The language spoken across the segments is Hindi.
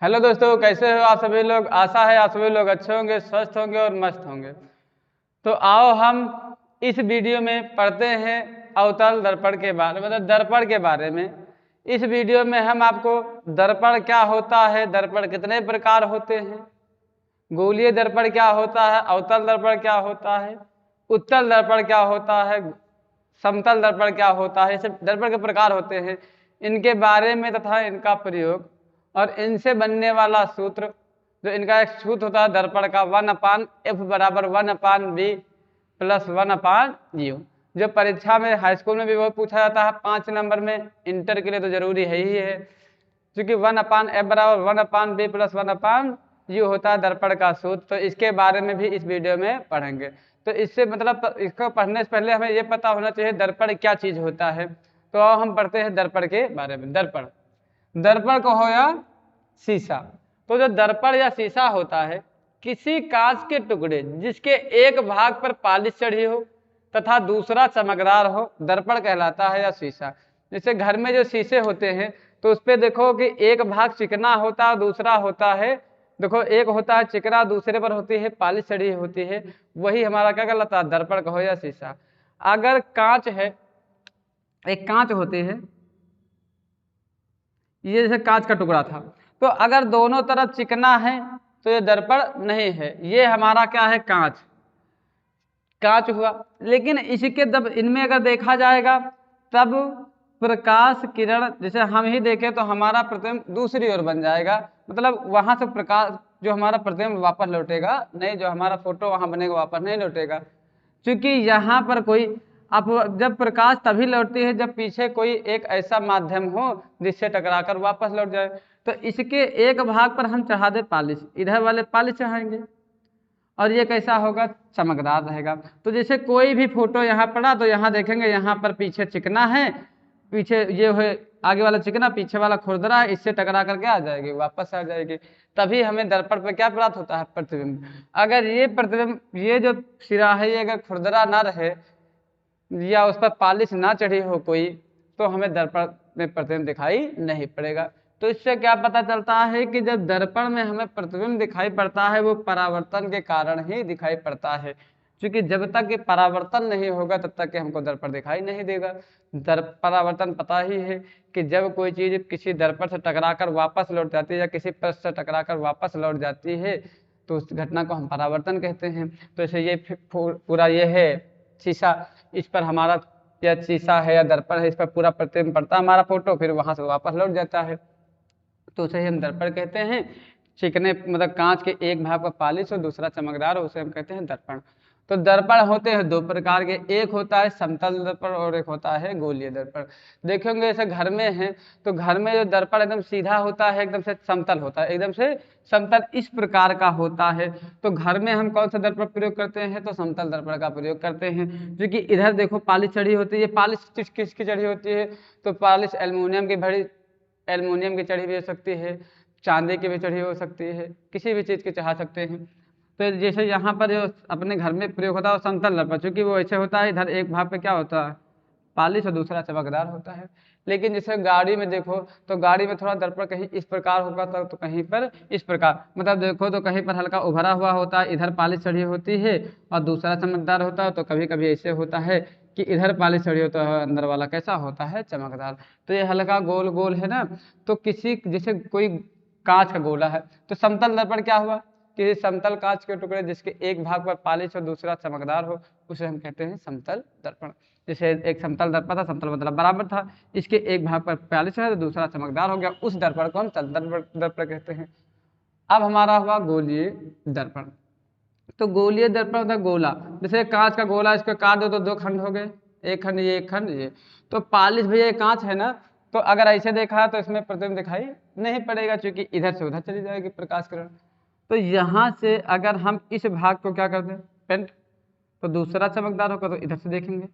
हेलो दोस्तों, कैसे हो आप सभी लोग। आशा है आप सभी लोग अच्छे होंगे, स्वस्थ होंगे और मस्त होंगे। तो आओ हम इस वीडियो में पढ़ते हैं अवतल दर्पण के बारे में, मतलब दर्पण के बारे में। इस वीडियो में हम आपको दर्पण क्या होता है, दर्पण कितने प्रकार होते हैं, गोलीय दर्पण क्या होता है, अवतल दर्पण क्या होता है, उत्तल दर्पण क्या होता है, समतल दर्पण क्या होता है, ये सब दर्पण के प्रकार होते हैं, इनके बारे में तथा इनका प्रयोग और इनसे बनने वाला सूत्र। जो इनका एक सूत्र होता है दर्पण का 1/f बराबर 1/b प्लस 1/u। जो परीक्षा में हाई स्कूल में भी बहुत पूछा जाता है, 5 नंबर में, इंटर के लिए तो जरूरी है ही है, क्योंकि 1/f बराबर 1/b प्लस 1/u होता है दर्पण का सूत्र। तो इसके बारे में भी इस वीडियो में पढ़ेंगे। तो इससे मतलब इसको पढ़ने से पहले हमें यह पता होना चाहिए दर्पण क्या चीज होता है। तो अब हम पढ़ते हैं दर्पण के बारे में। दर्पण, दर्पण को हो या शीशा। तो जो दर्पण या शीशा होता है, किसी कांच के टुकड़े जिसके एक भाग पर पॉलिश चढ़ी हो तथा दूसरा चमकदार हो, दर्पण कहलाता है या शीशा। जैसे घर में जो शीशे होते हैं तो उस पर देखो कि एक भाग चिकना होता है, दूसरा होता है, देखो एक होता है चिकना, दूसरे पर होती है पॉलिश चढ़ी होती है, वही हमारा क्या कहलाता है, दर्पण कहो या शीशा। अगर कांच है, एक कांच होती है, ये जैसे कांच का टुकड़ा था, तो अगर दोनों तरफ चिकना है तो ये दर्पण नहीं है, ये हमारा क्या है, कांच, कांच हुआ। लेकिन इसके जब इनमें अगर देखा जाएगा तब प्रकाश किरण, जैसे हम ही देखें तो हमारा प्रतिबिंब दूसरी ओर बन जाएगा, मतलब वहां से प्रकाश जो हमारा प्रतिबिंब वापस लौटेगा नहीं, जो हमारा फोटो वहां बनेगा वापस नहीं लौटेगा, क्योंकि यहाँ पर कोई, अब जब प्रकाश तभी लौटती है जब पीछे कोई एक ऐसा माध्यम हो जिससे टकराकर वापस लौट जाए। तो इसके एक भाग पर हम चढ़ा दे पॉलिश, इधर वाले पॉलिश चढ़ाएंगे और ये कैसा होगा, चमकदार रहेगा। तो जैसे कोई भी फोटो यहाँ पड़ा तो यहाँ देखेंगे यहाँ पर पीछे चिकना है, पीछे ये है आगे वाला चिकना, पीछे वाला खुरदरा है, इससे टकरा करके आ जाएगी, वापस आ जाएगी, तभी हमें दर्पण पे क्या प्राप्त होता है, प्रतिबिंब। अगर ये प्रतिबिंब, ये जो सिरा है ये अगर खुरदरा ना रहे या उस पर पॉलिश ना चढ़ी हो कोई, तो हमें दर्पण में प्रतिबिंब दिखाई नहीं पड़ेगा। तो इससे क्या पता चलता है कि जब दर्पण में हमें प्रतिबिंब दिखाई पड़ता है वो परावर्तन के कारण ही दिखाई पड़ता है, क्योंकि जब तक ये परावर्तन नहीं होगा तब तक हमको दर्पण दिखाई नहीं देगा। परावर्तन पता ही है कि जब कोई चीज किसी दर्पण से टकराकर वापस लौट जाती है या किसी पृष्ठ से टकराकर वापस लौट जाती है तो उस घटना को हम परावर्तन कहते हैं। तो इसे ये पूरा ये है शीशा, इस पर हमारा या शीशा है या दर्पण है, इस पर पूरा प्रतिबिंब पड़ता है हमारा फोटो, फिर वहां से वापस लौट जाता है, तो उसे हम दर्पण कहते हैं। चिकने मतलब कांच के एक भाग पर पॉलिश हो दूसरा चमकदार हो, उसे हम कहते हैं दर्पण। तो दर्पण होते हैं दो प्रकार के, एक होता है समतल दर्पण और एक होता है गोलीय दर्पण। देखेंगे जैसे घर में है तो घर में जो दर्पण एकदम सीधा होता है, एकदम से समतल होता है, एकदम से समतल इस प्रकार का होता है। तो घर में हम कौन सा दर्पण प्रयोग करते हैं, तो समतल दर्पण का प्रयोग करते हैं, क्योंकि इधर देखो पॉलिश चढ़ी होती है। पॉलिश किसकी चढ़ी होती है, तो पॉलिश एल्युमिनियम की भरी, एल्युमिनियम की चढ़ी भी हो सकती है, चांदी की भी चढ़ी हो सकती है, किसी भी चीज़ की चढ़ा सकते हैं। तो जैसे यहाँ पर जो अपने घर में प्रयोग होता है वो समतल दर्पण, चूंकि वो ऐसे होता है इधर एक भाग पे क्या होता है, पॉलिश और दूसरा चमकदार होता है। लेकिन जैसे गाड़ी में देखो तो गाड़ी में थोड़ा दर्पण कहीं इस प्रकार होगा तो कहीं पर इस प्रकार, मतलब देखो तो कहीं पर हल्का उभरा हुआ होता है, इधर पॉलिश चढ़ी होती है और दूसरा चमकदार होता है। तो कभी कभी ऐसे होता है कि इधर पॉलिश चढ़ी होता है, अंदर वाला कैसा होता है, चमकदार। तो ये हल्का गोल गोल है ना, तो किसी जैसे कोई कांच का गोला है तो समतल दर्पण क्या हुआ, कि समतल कांच के टुकड़े जिसके एक भाग पर पॉलिश और दूसरा चमकदार हो, उसे हम कहते हैं समतल दर्पण। जैसे एक समतल दर्पण था, समतल मतलब बराबर था, इसके एक भाग पर पॉलिश है तो दूसरा चमकदार हो गया, उस दर्पण को हम समतल दर्पण कहते हैं। अब हमारा हुआ गोलीय दर्पण। तो गोलीय दर्पण होता है गोला, जैसे कांच का गोला, इसको काट दो तो दो खंड हो गए, एक खंड ये एक खंड ये। तो पॉलिश भैया कांच है ना, तो अगर ऐसे देखा तो इसमें प्रतिबिंब दिखाई नहीं पड़ेगा, क्योंकि इधर से उधर चली जाएगी प्रकाश किरण। तो यहाँ से अगर हम इस भाग को क्या कर दें, पेंट, तो दूसरा चमकदार होगा तो इधर से देखेंगे।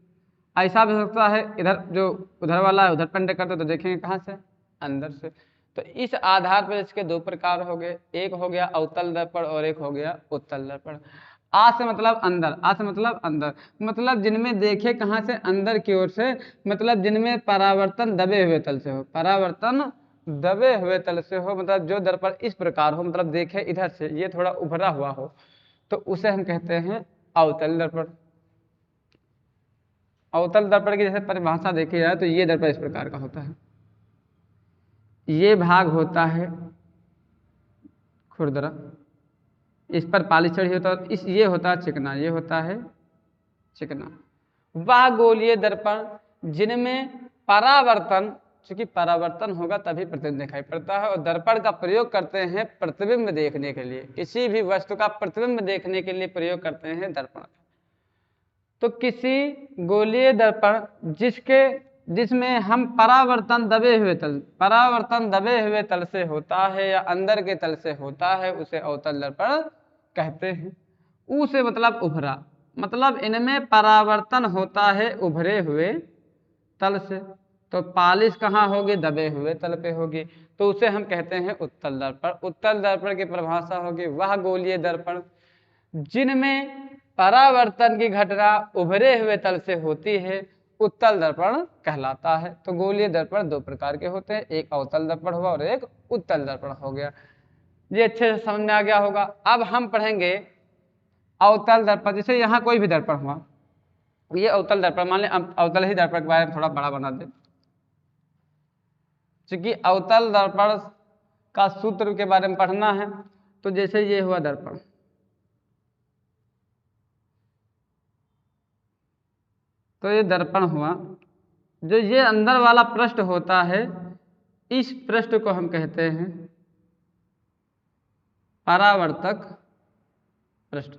ऐसा भी हो सकता है इधर जो उधर वाला है उधर पेंट करते तो देखेंगे कहाँ से, अंदर से। तो इस आधार पर इसके दो प्रकार हो गए, एक हो गया अवतल दर्पण और एक हो गया उत्तल दर्पण। आ से मतलब अंदर, आ से मतलब अंदर, मतलब जिनमें देखे कहाँ से, अंदर की ओर से, मतलब जिनमें परावर्तन दबे हुए तल से हो, परावर्तन दबे हुए तल से हो, मतलब जो दर्पण इस प्रकार हो, मतलब देखे इधर से, ये थोड़ा उभरा हुआ हो, तो उसे हम कहते हैं अवतल दर्पण। अवतल दर्पण की जैसे परिभाषा देखी जाए तो ये दर्पण इस प्रकार का होता है। ये भाग होता है खुरदरा, इस पर पालिश चढ़ी होता है, इस ये होता है चिकना, ये होता है चिकना। वह गोलीय दर्पण जिनमें परावर्तन, चूंकि परावर्तन होगा तभी प्रतिबिंब दिखाई पड़ता है, और दर्पण का प्रयोग करते हैं प्रतिबिंब देखने के लिए, किसी भी वस्तु का प्रतिबिंब देखने के लिए प्रयोग करते हैं दर्पण। तो किसी गोलीय दर्पण जिसमें हम परावर्तन दबे हुए तल से होता है या अंदर के तल से होता है, उसे अवतल दर्पण कहते हैं। ऊ से मतलब उभरा, मतलब इनमें परावर्तन होता है उभरे हुए तल से, तो पालिश कहाँ होगी, दबे हुए तल पे होगी, तो उसे हम कहते हैं उत्तल दर्पण। उत्तल दर्पण की परिभाषा होगी वह गोलीय दर्पण जिनमें परावर्तन की घटना उभरे हुए तल से होती है, उत्तल दर्पण कहलाता है। तो गोलीय दर्पण दो प्रकार के होते हैं, एक अवतल दर्पण हुआ और एक उत्तल दर्पण हो गया। ये अच्छे से समझ में आ गया होगा। अब हम पढ़ेंगे अवतल दर्पण। जैसे यहाँ कोई भी दर्पण हुआ, ये अवतल दर्पण, मान लें अवतल ही दर्पण के बारे में थोड़ा बड़ा बना दे, क्योंकि अवतल दर्पण का सूत्र के बारे में पढ़ना है। तो जैसे ये हुआ दर्पण, तो ये दर्पण हुआ, जो ये अंदर वाला पृष्ठ होता है, इस पृष्ठ को हम कहते हैं परावर्तक पृष्ठ।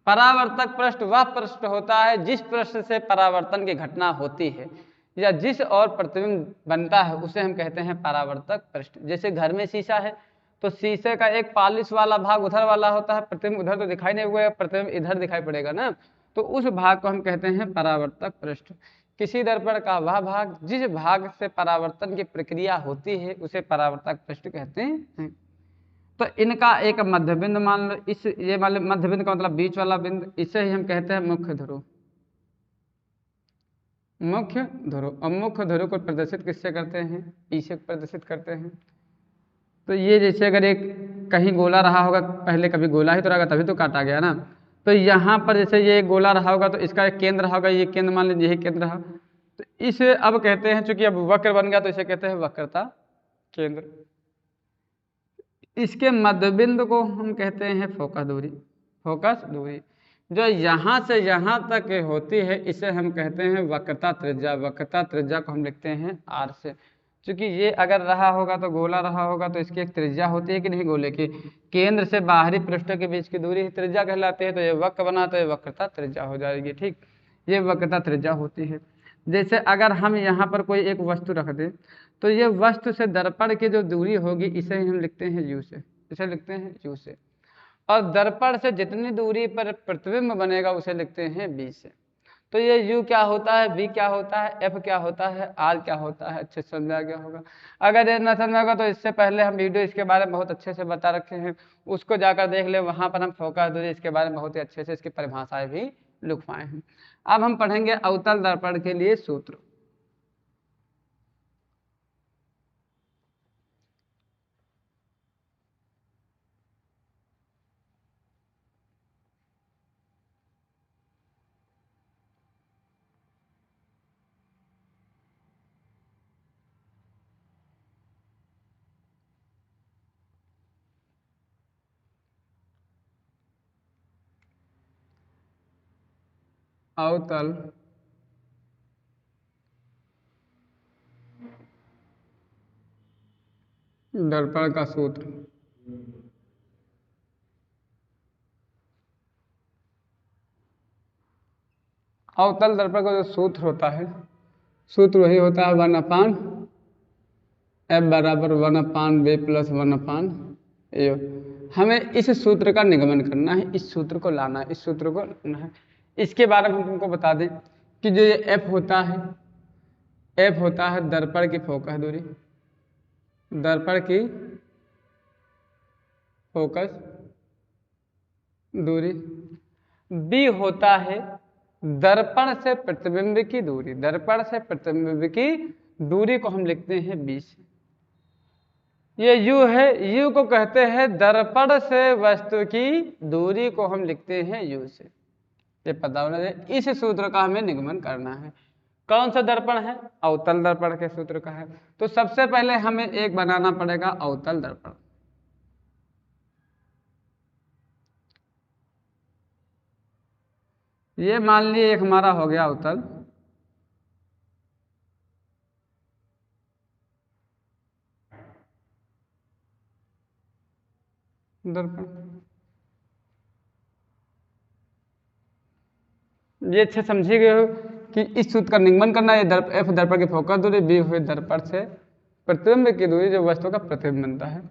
परावर्तक पृष्ठ वह पृष्ठ होता है जिस पृष्ठ से परावर्तन की घटना होती है या जिस और प्रतिबिंब बनता है, उसे हम कहते हैं परावर्तक पृष्ठ। जैसे घर में शीशा है, तो शीशे का एक पालिश वाला भाग उधर वाला होता है, प्रतिबिंब उधर तो दिखाई नहीं हुआ, प्रतिबिंब इधर दिखाई पड़ेगा ना, तो उस भाग को हम कहते हैं परावर्तक पृष्ठ। किसी दर्पण का वह भाग जिस भाग से परावर्तन की प्रक्रिया होती है, उसे परावर्तक पृष्ठ कहते हैं। तो इनका एक मध्य बिंदु मान लो, इस ये वाले मध्य बिंदु का मतलब बीच वाला बिंदु, इसे ही हम कहते हैं मुख्य ध्रुव। मुख्य ध्रुव, और मुख्य ध्रुव को प्रदर्शित किससे करते हैं, ई से प्रदर्शित करते हैं। तो ये जैसे अगर एक कहीं गोला रहा होगा, पहले कभी गोला ही तो रहेगा तभी तो काटा गया ना, तो यहाँ पर जैसे ये गोला रहा होगा तो इसका एक केंद्र होगा, ये केंद्र मान लीजिए यही केंद्र रहा, तो इसे अब कहते हैं, चूंकि अब वक्र बन गया तो इसे कहते हैं वक्रता केंद्र। इसके मध्य बिंदु को हम कहते हैं फोकस दूरी। फोकस दूरी जो यहाँ से यहाँ तक होती है, इसे हम कहते हैं वक्रता त्रिज्या। वक्रता त्रिज्या को हम लिखते हैं आर से, क्योंकि ये अगर रहा होगा तो गोला रहा होगा तो इसकी एक त्रिज्या होती है कि नहीं, गोले की केंद्र से बाहरी पृष्ठों के बीच की दूरी त्रिज्या कहलाती है। तो ये वक्र बना तो ये वक्रता त्रिज्या हो जाएगी, ठीक, ये वक्रता त्रिज्या होती है। जैसे अगर हम यहाँ पर कोई एक वस्तु रख दें, तो ये वस्तु से दर्पण की जो दूरी होगी, इसे हम लिखते हैं यू से, इसे लिखते हैं यू से, और दर्पण से जितनी दूरी पर प्रतिबिंब बनेगा उसे लिखते हैं बी से। तो ये यू क्या होता है, बी क्या होता है, एफ क्या होता है, आर क्या होता है, अच्छे से समझा गया होगा। अगर ये न समझा होगा तो इससे पहले हम वीडियो इसके बारे में बहुत अच्छे से बता रखे हैं, उसको जाकर देख ले, वहाँ पर हम फोकस दूरी इसके बारे में बहुत ही अच्छे से इसकी परिभाषाएं भी लिखवाए हैं। अब हम पढ़ेंगे अवतल दर्पण के लिए सूत्र। अवतल दर्पण का सूत्र। अवतल दर्पण का जो सूत्र होता है, सूत्र वही होता है 1/f बराबर 1/b प्लस 1/a। हमें इस सूत्र का निगमन करना है, इस सूत्र को लाना है, इस सूत्र को लाना है। इसके बारे में हम तुमको बता दें कि जो ये f होता है, f होता है दर्पण की फोकस दूरी, दर्पण की फोकस दूरी। b होता है दर्पण से प्रतिबिंब की दूरी, दर्पण से प्रतिबिंब की दूरी को हम लिखते हैं b से। ये यू है, यू को कहते हैं दर्पण से वस्तु की दूरी को हम लिखते हैं यू से। ये पता होना चाहिए। इस सूत्र का हमें निगमन करना है। कौन सा दर्पण है? अवतल दर्पण के सूत्र का है। तो सबसे पहले हमें एक बनाना पड़ेगा अवतल दर्पण। ये मान लीजिए एक हमारा हो गया अवतल दर्पण। ये अच्छे समझे गए हो कि इस सूत्र का निगमन करना है। एफ दर्पण की फोकस दूरी, बी हुई दर्पण से प्रतिबिंब की दूरी जो वस्तु का प्रतिबिंब बनता है।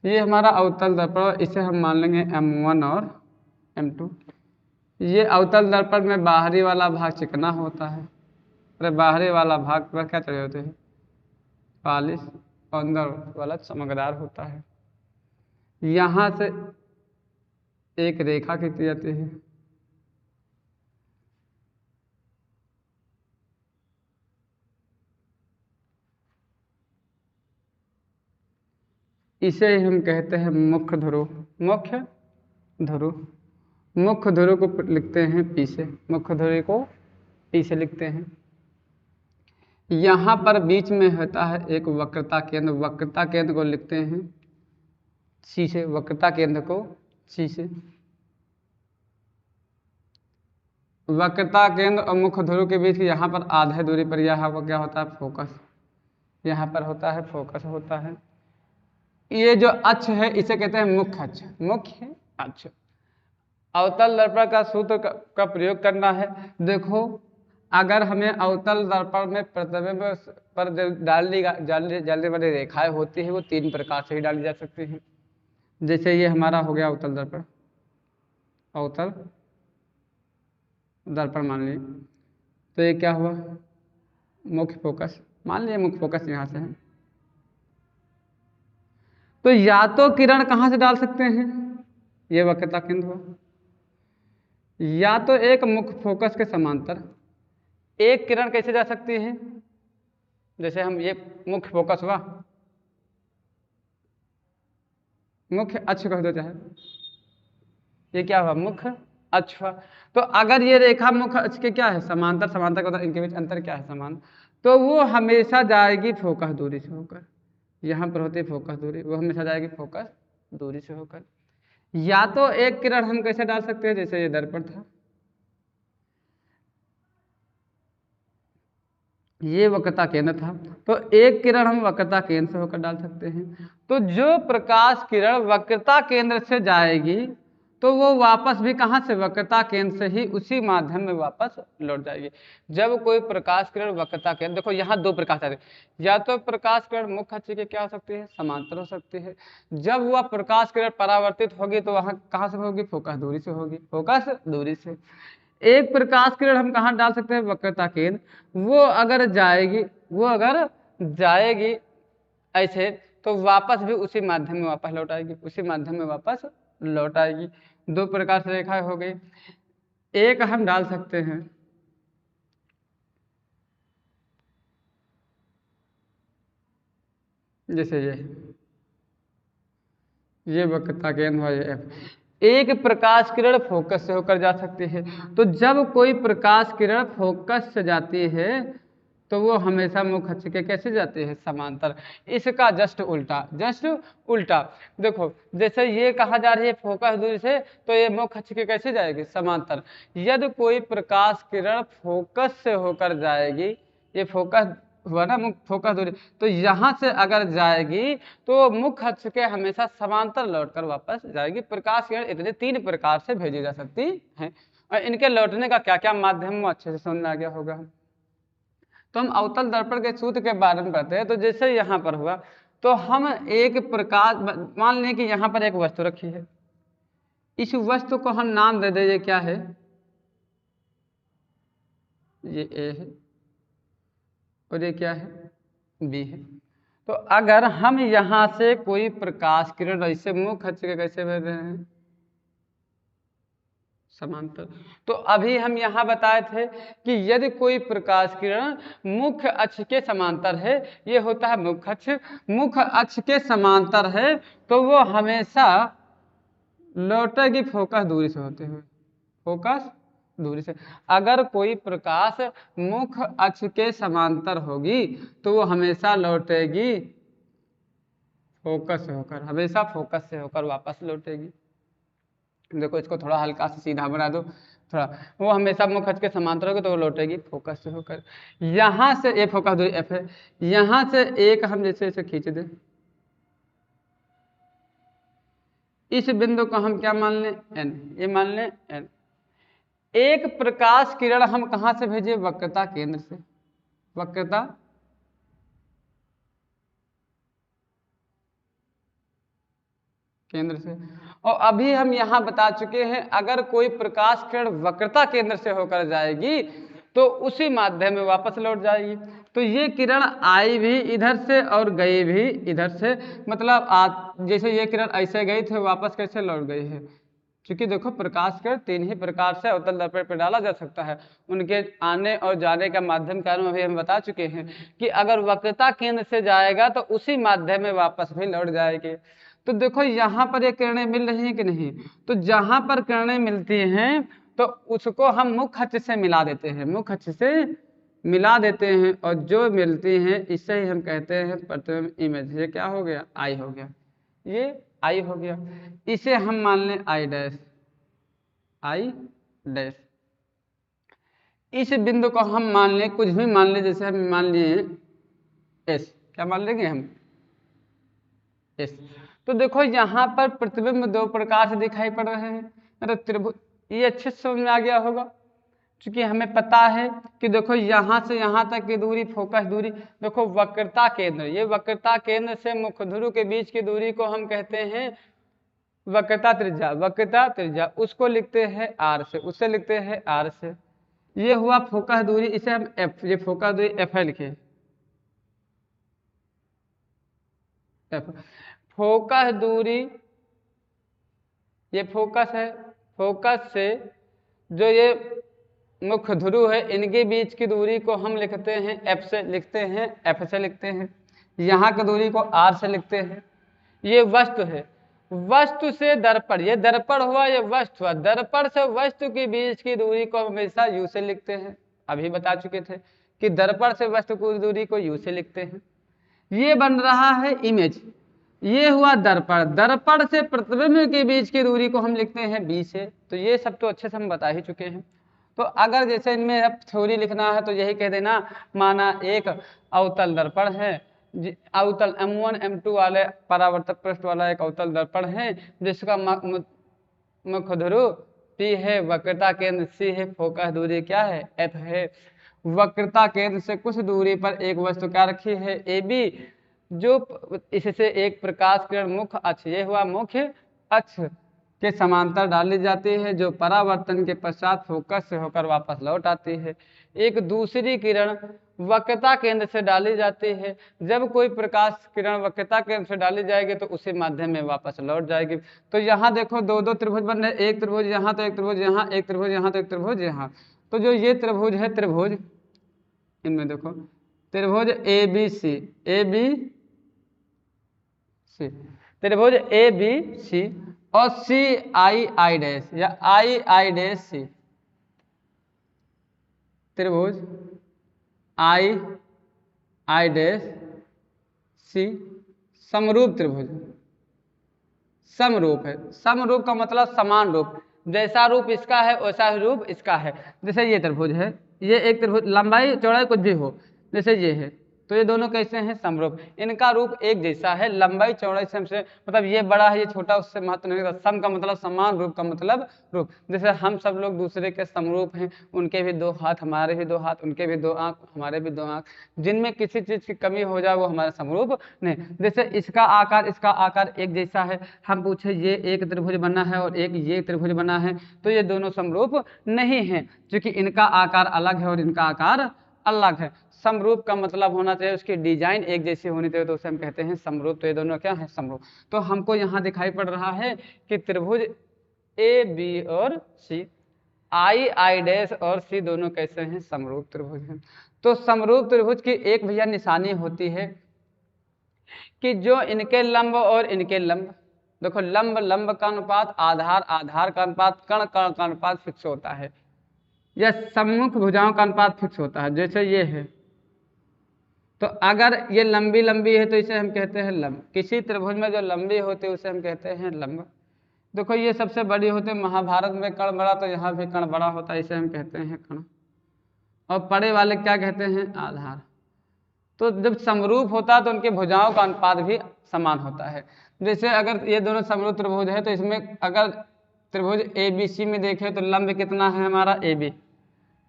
ये हमारा अवतल दर्पण, इसे हम मान लेंगे M1 और M2। ये अवतल दर्पण में बाहरी वाला भाग चिकना होता है, अरे बाहरी वाला भाग पर क्या चढ़े होते हैं? पॉलिश, अंदर वाला चमकदार होता है। यहाँ से एक रेखा खींची जाती है, इसे हम कहते हैं मुख्य ध्रुव। मुख्य ध्रुव, मुख्य ध्रुव को लिखते हैं पी से, मुख्य ध्रुव को पी से लिखते हैं। यहाँ पर बीच में होता है एक वक्रता केंद्र, वक्रता केंद्र को लिखते हैं सी से, वक्रता केंद्र को सी से। वक्रता केंद्र और मुख्य ध्रुव के बीच यहाँ पर आधे दूरी पर यह क्या होता है? फोकस। यहाँ पर होता है फोकस होता है। ये जो अक्ष है इसे कहते हैं मुख्य अक्ष, मुख्य अक्ष। अवतल दर्पण का सूत्र का प्रयोग करना है। देखो, अगर हमें अवतल दर्पण में प्रतिबिंब पर डालने वाली रेखाएं होती है वो तीन प्रकार से ही डाली जा सकती हैं। जैसे ये हमारा हो गया अवतल दर्पण, अवतल दर्पण मान लीजिए, तो ये क्या हुआ? मुख्य फोकस, मान लीजिए मुख्य फोकस यहाँ से है। तो या तो किरण कहाँ से डाल सकते हैं? ये वक्रता केंद्र हुआ। या तो एक मुख्य फोकस के समांतर एक किरण कैसे जा सकती है? जैसे हम ये मुख्य फोकस हुआ, मुख्य अक्ष कह दो चाहे, ये क्या हुआ? मुख्य अक्ष हुआ। तो अगर ये रेखा मुख्य अक्ष के क्या है? समांतर, समांतर का इनके बीच अंतर क्या है? समान। तो वो हमेशा जाएगी फोकस दूरी से होकर। यहाँ पर होती है फोकस दूरी, वो हमेशा जाएगी फोकस दूरी से होकर। या तो एक किरण हम कैसे डाल सकते हैं? जैसे ये दर्पण था, ये वक्रता केंद्र था, तो एक किरण हम वक्रता केंद्र से होकर डाल सकते हैं। तो जो प्रकाश किरण वक्रता केंद्र से जाएगी तो वो वापस भी कहाँ से? वक्रता केंद्र से ही उसी माध्यम में वापस लौट जाएगी। जब कोई प्रकाश किरण वक्रता केंद्र, देखो यहाँ दो प्रकाश आते हैं, या तो प्रकाश किरण मुख्य अक्ष के क्या हो सकती है? समांतर हो सकती है। जब वह प्रकाश किरण परावर्तित होगी तो वहां कहाँ से होगी? फोकस दूरी से होगी, फोकस दूरी से। एक प्रकाश किरण हम कहाँ डाल सकते हैं? वक्रता केंद्र। वो अगर जाएगी ऐसे तो वापस भी उसी माध्यम में वापस लौट आएगी, उसी माध्यम में वापस लौट आएगी। दो प्रकार से रेखाएं हो गई। एक हम डाल सकते हैं जैसे ये वक्रता केंद्र हुआ, ये F। एक प्रकाश किरण फोकस से होकर जा सकती है। तो जब कोई प्रकाश किरण फोकस से जाती है तो वो हमेशा मुख्य अक्ष के कैसे जाती है? समांतर। इसका जस्ट उल्टा, जस्ट उल्टा। देखो, जैसे ये कहा जा रही है फोकस दूरी से, तो ये मुख्य अक्ष के कैसे जाएगी? समांतर। यदि कोई प्रकाश किरण फोकस से होकर जाएगी, ये फोकस हुआ ना, मुख्य फोकस दूरी, तो यहाँ से अगर जाएगी तो मुख्य अक्ष के हमेशा समांतर लौटकर वापस जाएगी। प्रकाश किरण इतने तीन प्रकार से भेजी जा सकती है, और इनके लौटने का क्या क्या माध्यम अच्छे से समझ में आ गया होगा। तो हम अवतल दर्पण के सूत्र के बारे में पढ़ते हैं। तो जैसे यहाँ पर हुआ, तो हम एक प्रकाश, मान लें कि यहाँ पर एक वस्तु रखी है, इस वस्तु को हम नाम दे दें, ये क्या है? ये ए है और ये क्या है? बी है। तो अगर हम यहाँ से कोई प्रकाश किरण ऐसे मुख्य अक्ष के कैसे भेज रहे हैं? समांतर। तो अभी हम यहाँ बताए थे कि यदि कोई प्रकाश किरण मुख्य अक्ष के समांतर है, ये होता है मुख्य अक्ष, मुख्य अक्ष के समांतर है तो वो हमेशा लौटेगी फोकस दूरी से होते हुए, फोकस दूरी से। अगर कोई प्रकाश मुख्य अक्ष के समांतर होगी तो वो हमेशा लौटेगी फोकस से होकर, हमेशा फोकस से होकर वापस लौटेगी। देखो इसको थोड़ा हल्का सा सीधा बना दो थोड़ा, वो हमेशा मुख्य अक्ष के समांतर होगी तो वो लौटेगी फोकस से होकर। यहाँ से ये फोकस दूरी एफ है, यहाँ से एक हम जैसे इसे खींच दें, इस बिंदु को हम क्या मान लें, एन, ये मान लें एन। एक प्रकाश किरण हम कहाँ से भेजे, वक्रता केंद्र से, वक्रता केंद्र से। और अभी हम यहाँ बता चुके हैं अगर कोई प्रकाश किरण वक्रता केंद्र से होकर जाएगी तो उसी माध्यम में वापस लौट जाएगी। तो ये किरण आई भी इधर से और गई भी इधर से, मतलब जैसे ये किरण ऐसे गई थे वापस कैसे लौट गई है, क्योंकि देखो प्रकाश किरण तीन ही प्रकार से अवतल दर्पण पर डाला जा सकता है, उनके आने और जाने का माध्यम कारण अभी हम बता चुके हैं कि अगर वक्रता केंद्र से जाएगा तो उसी माध्यम में वापस भी लौट जाएगी। तो देखो यहाँ पर ये किरणें मिल रही हैं कि नहीं, तो जहां पर किरणें मिलती हैं तो उसको हम मुख्य अक्ष से मिला देते हैं, मुख्य अक्ष से मिला देते हैं, और जो मिलती हैं इससे ही हम कहते हैं प्रतिबिंब इमेज। ये क्या हो गया, आई हो गया, ये आई हो गया। इसे हम मान लें आई डैश, आई डैश। इस बिंदु को हम मान लें, कुछ भी मान लें, जैसे हम मान लिए एस, क्या मान लेंगे हम, एस। तो देखो यहाँ पर प्रतिबिंब दो प्रकार से दिखाई पड़ रहे हैं, मतलब त्रिभुज, ये अच्छे से समझ में आ गया होगा, क्योंकि हमें पता है कि देखो यहाँ से यहाँ तक की दूरी फोकस दूरी, देखो वक्रता केंद्र, ये वक्रता केंद्र से मुख्य ध्रुव के बीच की दूरी को हम कहते हैं वक्रता त्रिज्या, वक्रता त्रिज्या, उसको लिखते हैं आर से, उससे लिखते हैं आर से। ये हुआ फोकस दूरी, इसे हम एफ, ये फोकस दूरी एफ है लिखे, एफ। फोकस दूरी, ये फोकस है, फोकस से जो ये मुख्य ध्रुव है इनके बीच की दूरी को हम लिखते हैं एफ से, लिखते हैं एफ से लिखते हैं। यहाँ की दूरी को आर से लिखते हैं। ये वस्तु है, वस्तु से दर्पण, ये दर्पण हुआ, ये वस्तु हुआ, दर्पण से वस्तु के बीच की दूरी को हमेशा यू से लिखते हैं। अभी बता चुके थे कि दर्पण से वस्तु की दूरी को यू से लिखते हैं। ये बन रहा है इमेज, ये हुआ दर्पण, दर्पण से प्रतिबिंब के बीच की दूरी को हम लिखते हैं बी से। तो ये सब तो अच्छे से हम बता ही चुके हैं। तो अगर जैसे इनमें अब थ्योरी लिखना है तो यही कह देना, माना एक अवतल दर्पण है, अवतल M1 M2 वाले परावर्तक पृष्ठ वाला एक अवतल दर्पण है जिसका मुख्य ध्रुव P है, वक्रता केंद्र C है, फोकस दूरी क्या है, F है। वक्रता केंद्र से कुछ दूरी पर एक वस्तु क्या रखी है, AB, जो इससे एक प्रकाश किरण मुख्य अक्ष, ये हुआ मुख्य अक्ष के समांतर डाली जाती है, जो परावर्तन के पश्चात फोकस से होकर वापस लौट आती है। एक दूसरी किरण वक्रता केंद्र से डाली जाती है, जब कोई प्रकाश किरण वक्रता केंद्र से डाली जाएगी तो उसी माध्यम में वापस लौट जाएगी। तो यहाँ देखो दो दो त्रिभुज बन रहे, एक त्रिभुज यहाँ तो एक त्रिभुज यहाँ, एक त्रिभुज यहाँ तो एक त्रिभुज यहाँ। तो जो ये त्रिभुज है, त्रिभुज इनमें देखो त्रिभुज ABC, ABC, त्रिभुज ABC और CII डैश या II डैश C, त्रिभुज II डैश C समरूप त्रिभुज, समरूप है, समरूप का मतलब समान रूप, जैसा रूप इसका है वैसा ही रूप इसका है। जैसे ये त्रिभुज है, ये एक त्रिभुज, लंबाई चौड़ाई कुछ भी हो, जैसे ये है, तो ये दोनों कैसे हैं, समरूप, इनका रूप एक जैसा है, लंबाई चौड़ाई से हमसे, मतलब ये बड़ा है ये छोटा, उससे महत्व नहीं रखता। सम का मतलब समान, रूप का मतलब रूप। जैसे हम सब लोग दूसरे के समरूप हैं, उनके भी दो हाथ, हमारे भी दो हाथ, उनके भी दो आंख, हमारे भी दो आंख, जिनमें किसी चीज की कमी हो जाए वो हमारा समरूप नहीं। जैसे इसका आकार एक जैसा है, हम पूछे ये एक त्रिभुज बना है और एक ये त्रिभुज बना है, तो ये दोनों समरूप नहीं है, क्योंकि इनका आकार अलग है और इनका आकार अलग है। समरूप का मतलब होना चाहिए उसकी डिजाइन एक जैसी होनी चाहिए, तो उसे हम कहते हैं समरूप। तो ये दोनों क्या है, समरूप। तो हमको यहाँ दिखाई पड़ रहा है कि त्रिभुज AB और C, आई डैश और सी दोनों कैसे हैं, समरूप त्रिभुज हैं। तो समरूप त्रिभुज की एक भैया निशानी होती है कि जो इनके लंब और इनके लंब, देखो लंब लंब का अनुपात, आधार आधार का अनुपात, कर्ण कर्ण का अनुपात फिक्स होता है, या सम्मुख भुजाओं का अनुपात फिक्स होता है। जैसे ये है, तो अगर ये लंबी लंबी है तो इसे हम कहते हैं लंब। किसी त्रिभुज में जो लंबी होती है उसे हम कहते हैं लंब। देखो ये सबसे बड़ी होते हैं, महाभारत में कर्ण बड़ा, तो यहाँ भी कर्ण बड़ा होता है, इसे हम कहते हैं कर्ण। और बड़े वाले क्या कहते हैं, आधार। तो जब समरूप होता है तो उनके भुजाओं का अनुपात भी समान होता है। जैसे अगर ये दोनों समरूप त्रिभुज है तो इसमें अगर त्रिभुज ए बी सी में देखें तो लंब कितना है हमारा, ए बी,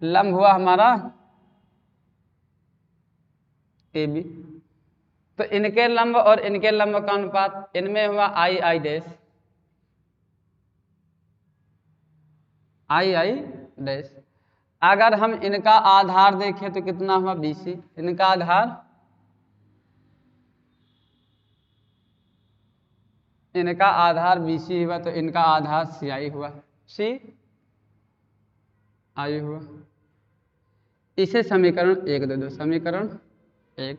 लंब हुआ हमारा ए बी। तो इनके लंब और इनके लंब का अनुपात, इनमें हुआ आई I dash, I I dash. अगर हम इनका आधार देखें तो कितना हुआ, बी सी, इनका आधार, इनका आधार बी सी हुआ, तो इनका आधार सी आई हुआ, सी आई हुआ। इसे समीकरण एक दे दो, समीकरण एक।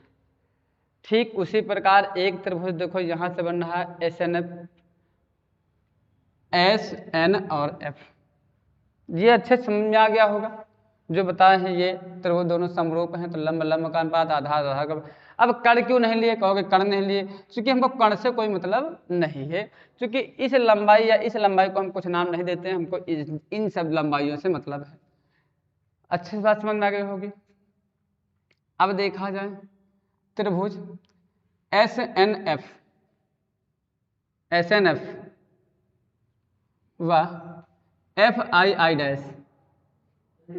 ठीक उसी प्रकार एक त्रिभुज देखो यहां से बन रहा है S N F, S N और एफ। ये अच्छे समझ में आ गया होगा, जो बताए हैं ये त्रिभुज दोनों समरूप हैं, तो लंब लंब का अनुपात, आधार आधार का। अब कर्ण क्यों नहीं लिए, कहोगे कर्ण नहीं लिए, क्योंकि हमको कर्ण से कोई मतलब नहीं है, क्योंकि इस लंबाई या इस लंबाई को हम कुछ नाम नहीं देते हैं, हमको इन सब लंबाइयों से मतलब है। अच्छे से बात समझ में आ गई होगी। अब देखा जाए त्रिभुज S N F, S N F व एफ आई आई डैश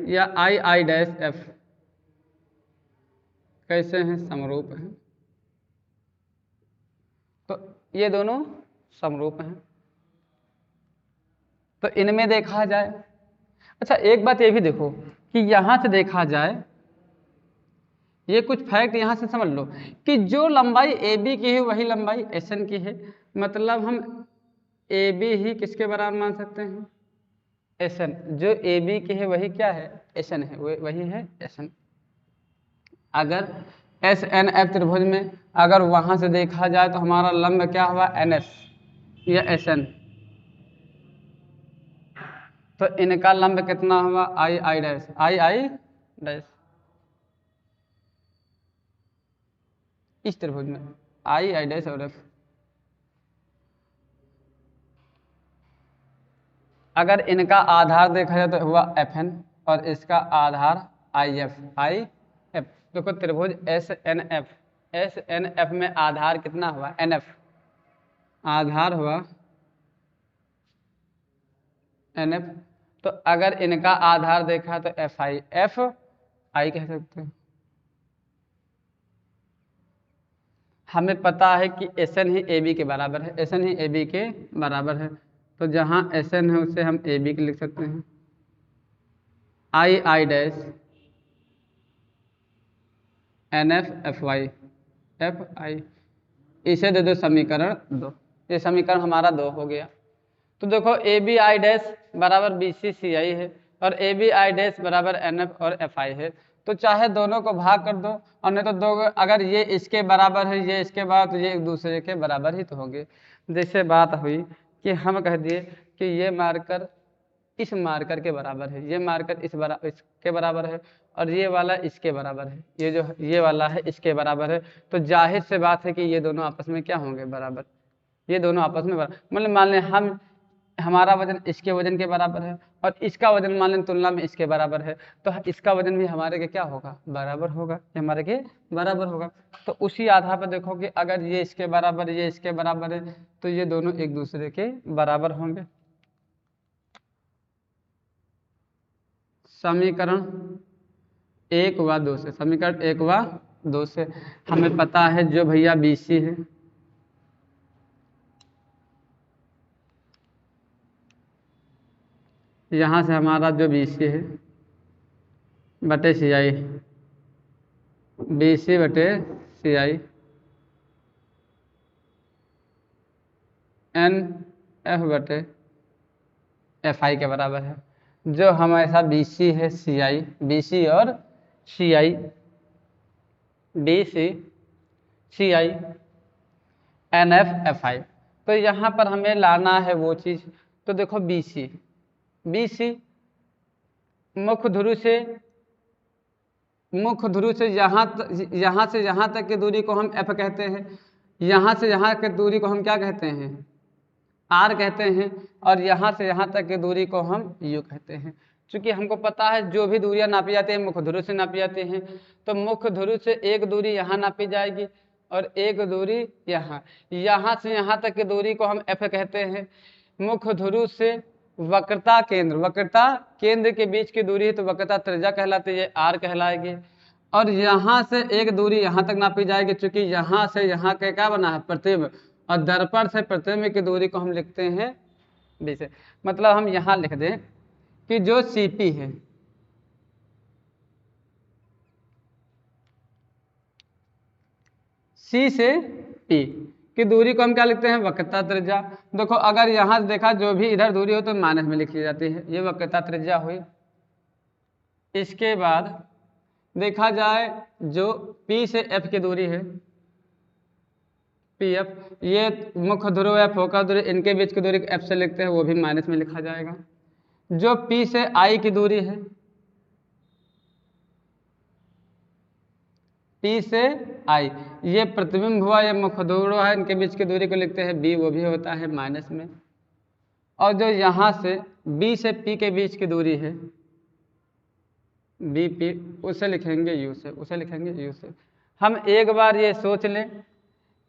या आई आई डैश एफ कैसे हैं, समरूप हैं। तो ये दोनों समरूप हैं। तो इनमें देखा जाए, अच्छा एक बात ये भी देखो कि यहां से देखा जाए, ये कुछ फैक्ट यहां से समझ लो कि जो लंबाई ए बी की है वही लंबाई एस एन की है। मतलब हम ए बी ही किसके बराबर मान सकते हैं, एस एन। जो ए बी की है वही क्या है, एस एन है, वही है एस एन। अगर एस एन एफ त्रिभुज में अगर वहां से देखा जाए तो हमारा लंब क्या हुआ, एन एस या एस एन। तो इनका लंब कितना हुआ, आई I dash, I I dash. इस त्रिभुज में आई आई डैश और एफ। अगर इनका आधार देखा जाए तो हुआ एफ एन और इसका आधार आई एफ, आई एफ। देखो त्रिभुज S N F, S N F में आधार कितना हुआ, एन एफ, आधार हुआ एन एफ। तो अगर इनका आधार देखा तो एफ आई, एफ आई कह सकते हैं। हमें पता है कि एस एन ही ए बी के बराबर है, एस एन ही ए बी के बराबर है। तो जहां एस एन है उसे हम ए बी के लिख सकते हैं, I I dash N F F Y, F I. इसे दे दो समीकरण दो, ये समीकरण हमारा दो हो गया। तो देखो ए बी आई डैश बराबर बी सी सी आई है और ए बी आई डैश बराबर एन एफ और एफ आई है। तो चाहे दोनों को भाग कर दो, और नहीं तो दो, अगर ये इसके बराबर है ये इसके बराबर, तो ये एक दूसरे के बराबर ही तो होंगे। जैसे बात हुई कि हम कह दिए कि ये मार्कर इस मार्कर के बराबर है, ये मार्कर इसके बराबर है, और ये वाला इसके बराबर है, ये जो ये वाला है इसके बराबर है। तो जाहिर से बात है कि ये दोनों आपस में क्या होंगे, बराबर। ये दोनों आपस में बराबर, मतलब मान लें हम, हमारा वजन इसके वजन के बराबर है और इसका वजन मान लें तुलना में इसके बराबर है, तो इसका वजन भी हमारे के क्या होगा, बराबर होगा, ये हमारे के बराबर होगा। तो उसी आधार पर देखो कि अगर ये इसके बराबर ये इसके बराबर है तो ये दोनों एक दूसरे के बराबर होंगे। समीकरण एक व दो से, समीकरण एक व दो से हमें पता है जो भैया बी सी है, यहाँ से हमारा जो बी सी है बटे सी आई, बी सी बटे सी आई एन एफ बटे एफ आई के बराबर है। जो हमेशा BC है CI, BC और CI, BC CI NF FI। तो यहाँ पर हमें लाना है वो चीज़। तो देखो BC मुख्य ध्रुव से यहाँ से यहाँ तक की दूरी को हम F कहते हैं, यहाँ से यहाँ की दूरी को हम क्या कहते हैं, R कहते हैं, और यहाँ से यहाँ तक की दूरी को हम U कहते हैं। चूंकि हमको पता है जो भी दूरियां नापी जाती हैं मुख्य ध्रुव से नापी जाती हैं, तो मुख्य ध्रुव से एक दूरी यहाँ नापी जाएगी और एक दूरी यहाँ से यहाँ तक की दूरी को हम F कहते हैं। मुख्य ध्रुव से वक्रता केंद्र के बीच की दूरी है तो वक्रता त्रिज्या कहलाती है, R कहलाएगी। और यहाँ से एक दूरी यहाँ तक नापी जाएगी, चूंकि यहाँ से यहाँ के क्या बना है, प्रतिबिंब, और दर्पण से प्रतिबिंब की दूरी को हम लिखते हैं B से। मतलब हम यहाँ लिख दें कि जो CP है, C से P की दूरी को हम क्या लिखते हैं, वक्रता त्रिज्या। देखो अगर यहाँ से देखा जो भी इधर दूरी हो तो माइनस में लिखी जाती है, ये वक्रता त्रिज्या हुई। इसके बाद देखा जाए जो P से F की दूरी है, PF, ये मुख्य ध्रुव है फोकस ध्रुव, इनके बीच की दूरी F से लिखते हैं, वो भी माइनस में लिखा जाएगा। जो P से I की दूरी है, P से I, ये प्रतिबिंब हुआ, ये मुख्य ध्रुव है, इनके बीच की दूरी को लिखते हैं B, वो भी होता है माइनस में। और जो यहाँ से B से P के बीच की दूरी है BP, उसे लिखेंगे U से। हम एक बार ये सोच लें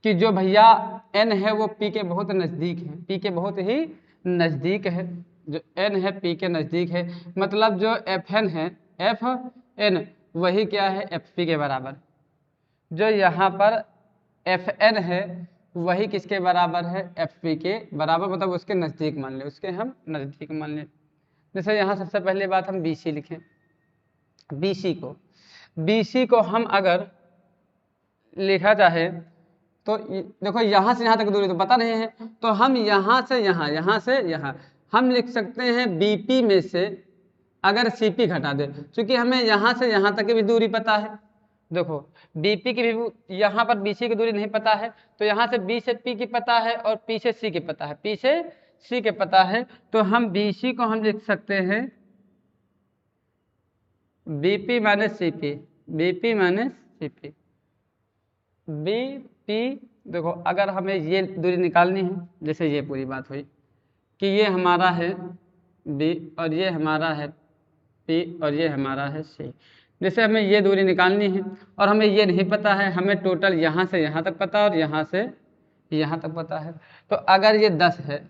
कि जो भैया N है वो P के बहुत नज़दीक है, P के बहुत ही नज़दीक है, जो N है P के नज़दीक है, मतलब जो FN है, FN वही क्या है, FP के बराबर। जो यहाँ पर FN है वही किसके बराबर है, FP के बराबर, मतलब उसके नज़दीक मान लें, उसके हम नज़दीक मान लें। जैसे यहाँ सबसे पहले बात हम BC लिखें। BC को हम अगर लिखा चाहे तो देखो यहाँ से यहाँ तक दूरी तो पता नहीं है, तो हम यहाँ से यहाँ हम लिख सकते हैं BP में से अगर CP घटा दे, क्योंकि हमें यहाँ से यहाँ तक की भी दूरी पता है। देखो BP की भी, यहाँ पर BC की दूरी नहीं पता है, तो यहाँ से B से P की पता है और P से C की पता है, तो हम BC को हम लिख सकते हैं BP माइनस CP, BP। देखो अगर हमें ये दूरी निकालनी है, जैसे ये पूरी बात हुई कि ये हमारा है B और ये हमारा है P और ये हमारा है C, जैसे हमें ये दूरी निकालनी है और हमें ये नहीं पता है, हमें टोटल यहाँ से यहाँ तक पता है और यहाँ से यहाँ तक पता है। तो अगर ये 10 है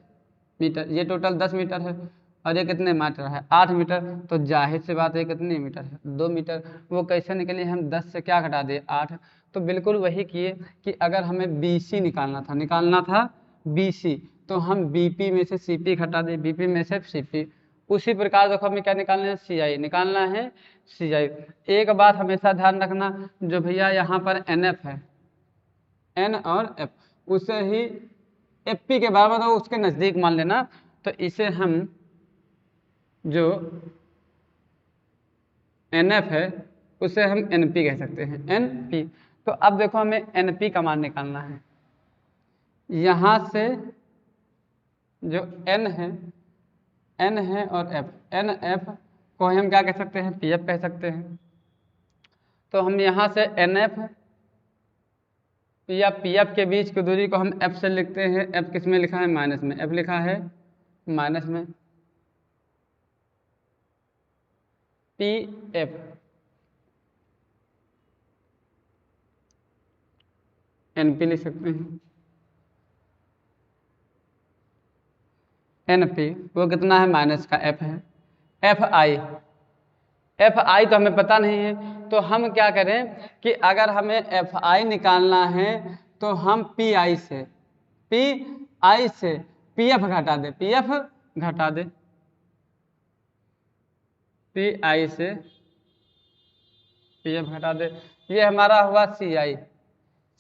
मीटर, ये टोटल 10 मीटर है और ये कितने मीटर है, 8 मीटर, तो जाहिर सी बात है कितने मीटर है, 2 मीटर। वो कैसे निकले, हम 10 से क्या घटा दिए, 8। तो बिल्कुल वही किए कि अगर हमें BC निकालना था BC, तो हम BP में से CP घटा दें, BP में से CP। उसी प्रकार देखो हमें क्या निकालना है, CI। एक बात हमेशा ध्यान रखना, जो भैया यहाँ पर NF है, N और F, उसे ही FP के बराबर हो उसके नज़दीक मान लेना। तो इसे हम जो NF है उसे हम NP कह सकते हैं, NP। तो अब देखो हमें NP का मान निकालना है। यहाँ से जो N है और F, NF को हम क्या कह सकते हैं, PF कह सकते हैं। तो हम यहाँ से NF या PF के बीच की दूरी को हम F से लिखते हैं। F किस में लिखा है, माइनस में, F लिखा है माइनस में, PF NP लिख सकते हैं। NP वो कितना है, माइनस का F है। FI तो हमें पता नहीं है, तो हम क्या करें कि अगर हमें FI निकालना है तो हम PI से PF घटा दे, PI से PF घटा दे। ये हमारा हुआ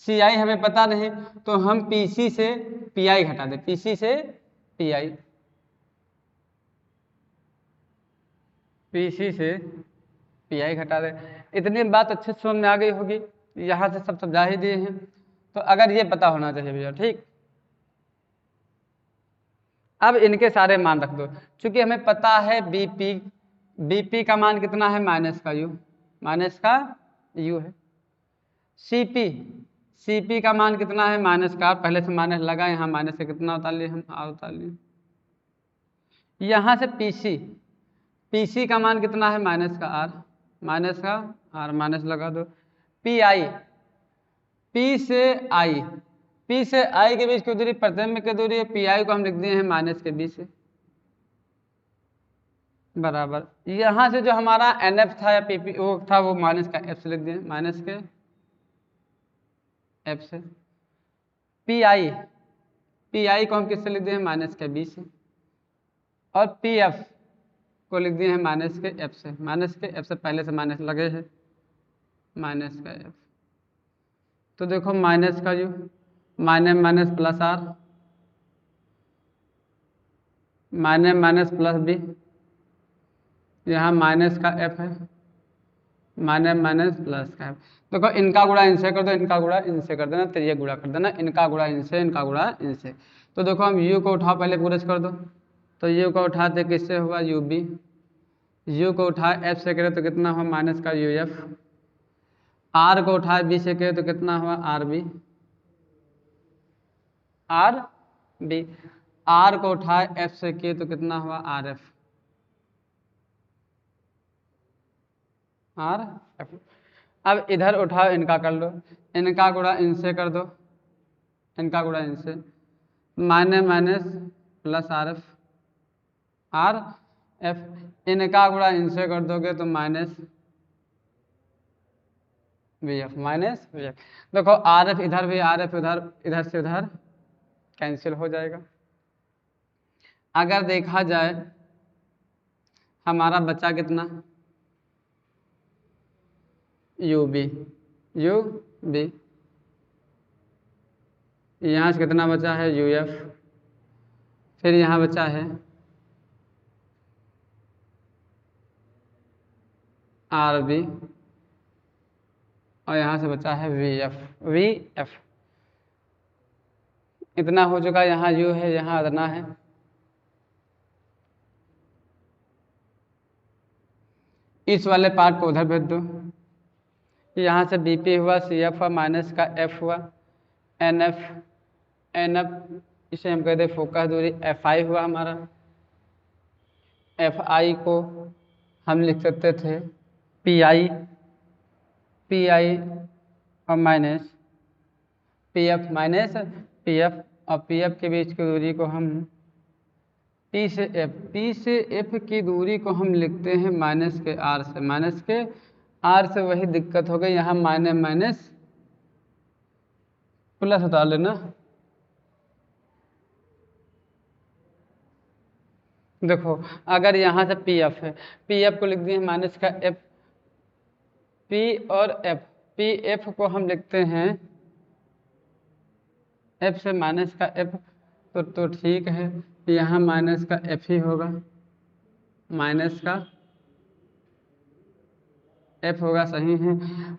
CI हमें पता नहीं, तो हम PC से PI घटा दे, PC से PI। पीसी से पीआई घटा दे। इतनी बात अच्छे से समझ में आ गई होगी, यहाँ से सब समझा ही दिए हैं। तो अगर ये पता होना चाहिए भैया, ठीक। अब इनके सारे मान रख दो, क्योंकि हमें पता है बीपी का मान कितना है, माइनस का यू, माइनस का यू है। सीपी का मान कितना है, माइनस का, पहले से माइनस लगा, यहाँ माइनस से कितना उतार लिए हम, आर उतार लिए। यहाँ से पीसी का मान कितना है, माइनस का आर, माइनस का आर, माइनस लगा दो। पीआई, पी से आई के बीच की दूरी प्रतिबिंब की दूरी है, पीआई को हम लिख दिए हैं माइनस के बी से, बराबर यहाँ से जो हमारा एनएफ था या पीपी वो था, वो माइनस का एफ से लिख दिए, माइनस के एफ से। पीआई को हम किससे लिख दिए हैं, माइनस के बी से। और पीएफ को लिख दिए हैं माइनस के एफ से, माइनस के एफ से पहले से माइनस लगे हैं, माइनस का एफ। तो देखो माइनस का U, minus minus plus R, minus minus plus B, यहाँ माइनस का एफ है, माइनस माइनस प्लस का एफ। देखो इनका गुणा इनसे कर दो, इनका गुणा इनसे कर देना, तो ये गुणा कर देना, इनका गुणा इनसे, इनका गुणा इनसे। तो देखो हम यू को उठाओ, पहले पूरज कर दो, तो यू को उठाते किससे हुआ, यू बी, यू को उठाए एफ से करे तो कितना हुआ, माइनस का यू एफ। आर को उठाए बी से करे तो कितना हुआ, R B, R B. R को उठाए एफ से किए तो कितना हुआ, आर एफ, आर एफ। अब इधर उठाओ, इनका कर लो, इनका गुणा इनसे कर दो, इनका गुणा इनसे, minus minus plus R F, R F. इनका गुणा इनसे कर दोगे तो minus V F, minus V F. देखो आर एफ इधर भी, आर एफ उधर, इधर से उधर कैंसिल हो जाएगा। अगर देखा जाए हमारा बचा कितना, यू बी, यू बी, यहाँ से कितना बचा है, यू एफ, फिर यहाँ बचा है आर बी, और यहाँ से बचा है वी एफ, वी एफ। इतना हो चुका, यहाँ यू है, यहाँ इतना है। इस वाले पार्ट को उधर भेज दो, यहाँ से बीपी हुआ, सी एफ हुआ, माइनस का एफ हुआ, एन एफ, एन एफ, इसे हम कहते हैं फोकस दूरी, एफ आई हुआ हमारा। एफ आई को हम लिख सकते थे पी आई, पी आई और minus P F, minus P F, और पी एफ के बीच की दूरी को हम पी से एफ, पी से एफ की दूरी को हम लिखते हैं माइनस के आर से, माइनस के आर से। वही दिक्कत हो गई, यहाँ माइनस माइनस प्लस उतार लेना। देखो अगर यहाँ से पी एफ है, पी एफ को लिख दिए माइनस का एफ, पी और एफ, पी एफ को हम लिखते हैं एफ से माइनस का एफ, तो ठीक है, यहाँ माइनस का एफ ही होगा, माइनस का एफ होगा, सही है।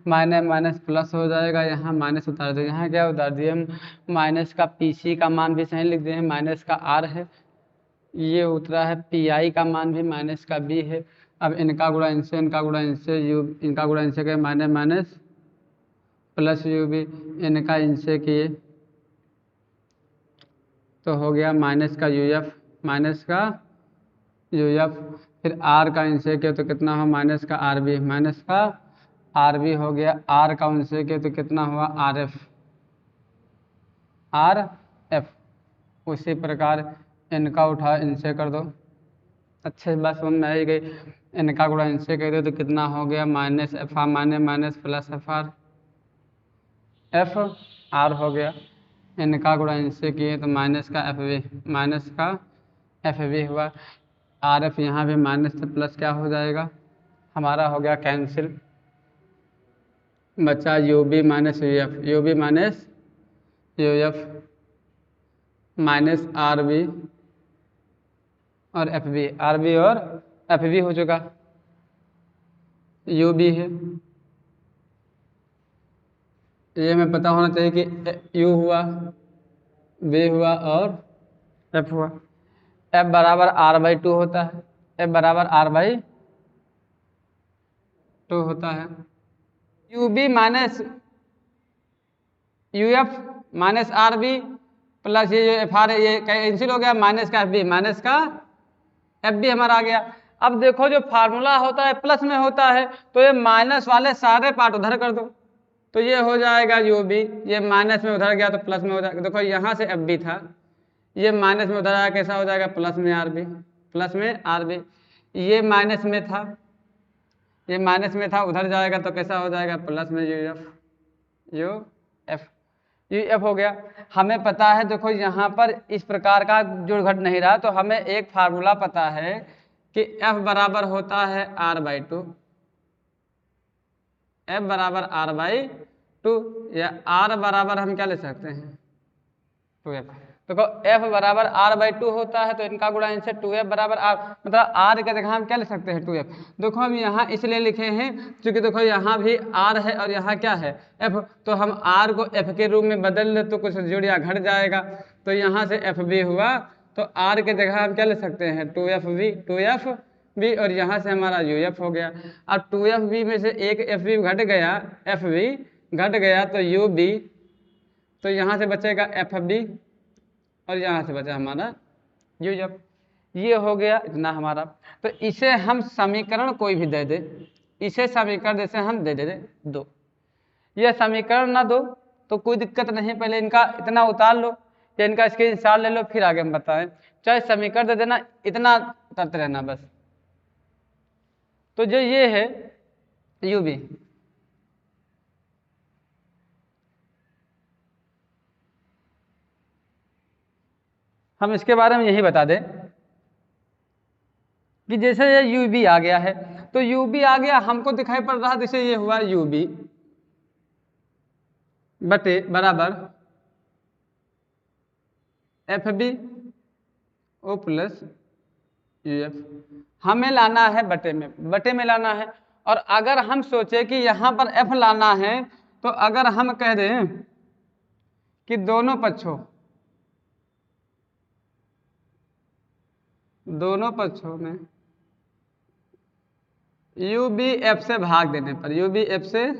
माइनस माइनस प्लस हो जाएगा, यहाँ माइनस उतार दो, यहाँ क्या उतार दिए हम, माइनस का पीसी का मान भी सही लिख दिए हैं, माइनस का आर है, ये उतरा है, पीआई का मान भी माइनस का बी है। अब इनका गुणा इनसे, इनका गुणा इनसे, यू, इनका गुणा इनसे किए, minus minus plus U B, इनका इनसे किए तो हो गया माइनस का यू एफ, माइनस का यू एफ। फिर आर का इनसे किया तो कितना हुआ, माइनस का आर बी, माइनस का आर बी हो गया। आर का उनसे किया तो कितना हुआ, आर एफ, आर एफ। उसी प्रकार इनका उठा इनसे कर दो, अच्छे से बात समझ में आई गई। इनका गुणा इनसे कर दो तो कितना हो गया, minus F R, minus minus plus F R, F R हो गया। इनका गुणा इनसे किए तो माइनस का एफ वी, माइनस का एफ वी हुआ। आर एफ यहाँ भी माइनस से प्लस क्या हो जाएगा, हमारा हो गया कैंसिल, बचा U B minus U F, U B minus U F, minus R B और एफ बी, आर बी और एफ बी हो चुका। यू बी है, ये हमें पता होना चाहिए कि यू हुआ, बी हुआ और एफ हुआ। एफ बराबर आर बाई टू होता है, एफ बराबर आर बाई टू होता है। U B minus U F minus R B plus ये जो एफ आर है ये कैंसिल हो गया, माइनस का एफ बी, माइनस का एफ बी हमारा आ गया। अब देखो जो फार्मूला होता है प्लस में होता है, तो ये माइनस वाले सारे पार्ट उधर कर दो, तो ये हो जाएगा यू बी, ये माइनस में उधर गया तो प्लस में हो जाएगा। देखो यहाँ से एफ बी था, ये माइनस में उधर आया, कैसा हो जाएगा, प्लस में आर बी, प्लस में आर बी। ये माइनस में था, ये माइनस में था, उधर जाएगा तो कैसा हो जाएगा, प्लस में you F, you F, U F हो गया। हमें पता है देखो यहाँ पर इस प्रकार का जुड़ घट नहीं रहा, तो हमें एक फार्मूला पता है कि एफ बराबर होता है आर बाई टू, एफ बराबर आर बाई टू, या आर बराबर हम क्या ले सकते हैं, टू एफ। देखो एफ बराबर आर बाई टू होता है, तो इनका गुणा इनसे, टू एफ बराबर आर, मतलब आर के जगह हम क्या ले सकते हैं, टू एफ। देखो हम यहाँ इसलिए लिखे हैं क्योंकि देखो यहाँ भी आर है और यहाँ क्या है, एफ, तो हम आर को एफ के रूप में बदल ले तो कुछ जुड़ या घट जाएगा, तो यहाँ से एफ बी हुआ, तो आर के जगह हम क्या ले सकते हैं, two F B, two F B, और यहाँ से हमारा यू एफ हो गया। अब टू एफ बी में से एक एफ बी घट गया, एफ बी घट गया तो यू बी, तो यहाँ से बचेगा एफ बी, और यहाँ से बचा हमारा यू एफ। ये हो गया इतना हमारा। तो इसे हम समीकरण कोई भी दे दे, इसे समीकरण जैसे हम दे दे दो, ये समीकरण ना दो तो कोई दिक्कत नहीं, पहले इनका इतना उतार लो या इनका स्क्रीनशॉट ले लो, फिर आगे हम बताएं। चाहे समीकरण दे देना, इतना उतरते रहना बस। तो जो ये है यू बी, हम इसके बारे में यही बता दें कि जैसे ये यू बी आ गया है, तो यू बी आ गया, हमको दिखाई पड़ रहा जैसे ये हुआ यू बी बटे बराबर F B O plus U F, हमें लाना है बटे में लाना है। और अगर हम सोचे कि यहाँ पर एफ लाना है, तो अगर हम कह दें कि दोनों पक्षों में यू बी एफ से भाग देने पर, यू बी एफ से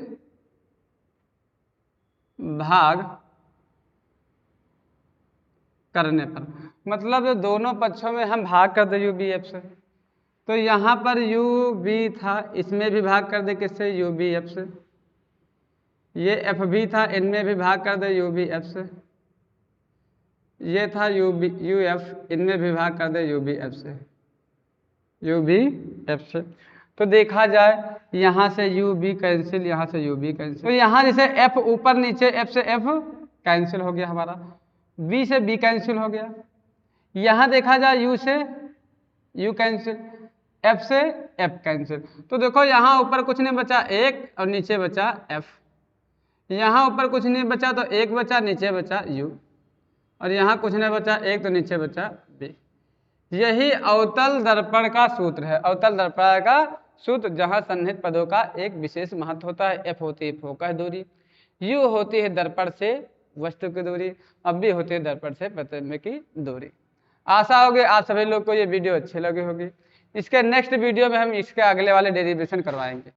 भाग करने पर, मतलब दोनों पक्षों में हम भाग कर दे यू बी एफ से, तो यहाँ पर यू बी था, इसमें भी भाग कर दे किससे, यू बी एफ से, ये एफ बी था, इनमें भी भाग कर दे यू बी एफ से, ये था यू एफ, इनमें भी भाग कर दे यू बी एफ से, यू बी एफ से। तो देखा जाए यहाँ से यू बी कैंसिल, यहाँ से यू बी कैंसिल, तो यहाँ जैसे एफ ऊपर नीचे, एफ से एफ कैंसिल हो गया हमारा, बी से बी कैंसिल हो गया। यहाँ देखा जाए यू से यू कैंसिल, एफ से एफ कैंसिल, तो देखो यहाँ ऊपर कुछ नहीं बचा एक, और नीचे बचा एफ, यहाँ ऊपर कुछ नहीं बचा तो एक बचा, नीचे बचा यू, और यहाँ कुछ नहीं बचा एक, तो नीचे बचा बी। यही अवतल दर्पण का सूत्र है, अवतल दर्पण का सूत्र, जहाँ सन्निहित पदों का एक विशेष महत्व होता है। एफ होती है फोकस दूरी, यू होती है दर्पण से वस्तु की दूरी, अब बी होती है दर्पण से प्रतिबिंब की दूरी। आशा होगी आप सभी लोग को ये वीडियो अच्छी लगी होगी। इसके नेक्स्ट वीडियो में हम इसके अगले वाले डेरिवेशन करवाएंगे।